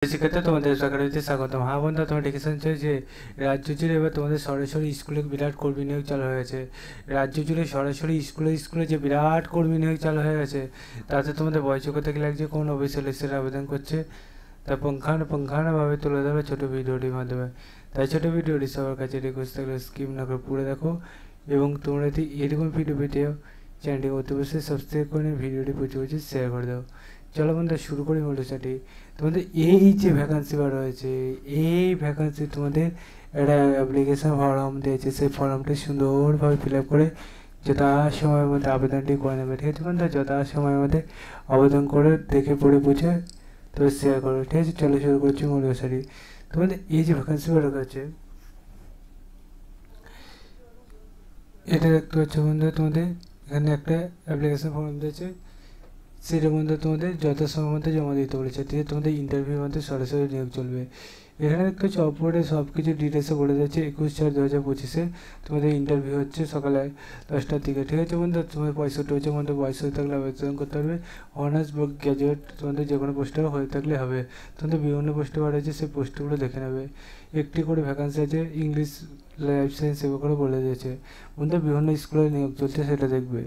শিক্ষার্থী তোমাদের সরকারিতে স্বাগতম। হ্যাঁ বন্ধু, তোমরা দেখে শুনছো যে রাজ্য জুড়ে এবার তোমাদের সরাসরি স্কুলে বিরাট কর্মী নিয়োগ চালু হয়ে গেছে। রাজ্য জুড়ে সরাসরি স্কুলে যে বিরাট কর্মী নিয়োগ চালু হয়ে গেছে, তাতে তোমাদের বয়সযোগ্যতা থেকে লাগছে কোন অফিসিয়াল লিস্টের আবেদন করছে তা পুঙ্খানুপুঙ্খানুভাবে তুলে ধরবে ছোটো ভিডিওটির মাধ্যমে। তাই ছোটো ভিডিওটি সবার কাছে রিকোয়েস্ট থাকলে স্কিপ না করে পুরো দেখো, এবং তোমরা যদি এরকম ভিডিও পেতে চ্যানেলটি অতি অবশ্যই সাবস্ক্রাইব করে নিয়ে ভিডিওটি প্রচুর শেয়ার করে দাও। চলো বন্ধু শুরু করি মূল্যসাটি। তোমাদের এই যে ভ্যাকান্সি বার হয়েছে, এই ভ্যাকান্সি তোমাদের একটা অ্যাপ্লিকেশন ফর্ম দিয়েছে, সেই ফর্মটি সুন্দরভাবে ফিল আপ করে যথাসময়ের মধ্যে আবেদনটি করে নেবে। ঠিক আছে বন্ধু, যথাসময়ের মধ্যে আবেদন করে দেখে পড়ে বুঝে তো শেয়ার করো। ঠিক আছে, চলো শুরু করছি মূল্যসাটি। তোমাদের এই যে ভ্যাকান্সি বার হয়েছে, এটা দেখতে পাচ্ছ বন্ধু, তোমাদের এখানে একটা অ্যাপ্লিকেশন ফর্ম দিয়েছে, সেটার মধ্যে তোমাদের যথাসময়ের মধ্যে জমা দিতে বলেছে। ঠিক আছে, তোমাদের ইন্টারভিউর মধ্যে সরাসরি নিয়োগ চলবে। এখানে দেখতে হচ্ছে অপরে সব কিছু ডিটেলসে বলে যাচ্ছে। 21/4/2025 তোমাদের ইন্টারভিউ হচ্ছে সকালে 10টার দিকে। ঠিক আছে বন্ধু, তোমাদের 65 বছরের মধ্যে বয়স হয়ে থাকলে আবেদন করতে হবে। অনার্স বা গ্র্যাজুয়েট তোমাদের যে কোনো পোস্টে হয়ে থাকলে হবে। তোমাদের বিভিন্ন পোস্টে বার হয়েছে, সেই পোস্টগুলো দেখে নেবে। একটি করে ভ্যাকান্সি আছে, ইংলিশ, লাইফ সায়েন্স এগুলো করে বলে দিয়েছে। বন্ধু বিভিন্ন স্কুলে নিয়োগ চলছে, সেটা দেখবে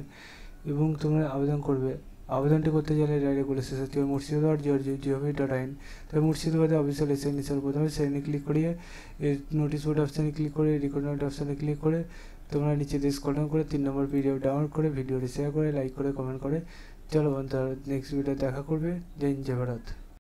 এবং তোমরা আবেদন করবে। আবেদনটি করতে গেলে ডাইরেক্ট বলে শেষ হচ্ছে মুর্শিদাবাদ gov.in। তবে মুর্শিদাবাদে অফিসিয়াল এসে প্রথমে সেখানে ক্লিক করিয়ে নোটিশ বোর্ড অপশানে ক্লিক করে রিকমেন্ড অপশানে ক্লিক করে তোমরা নিচে স্ক্রল ডাউন করে 3 নম্বর পিডিএফ ডাউনলোড করে ভিডিওটি শেয়ার করে লাইক করে কমেন্ট করে। চলো বন্ধু, নেক্সট ভিডিও দেখা করবে। জয় হিন্দ, জয় ভারত।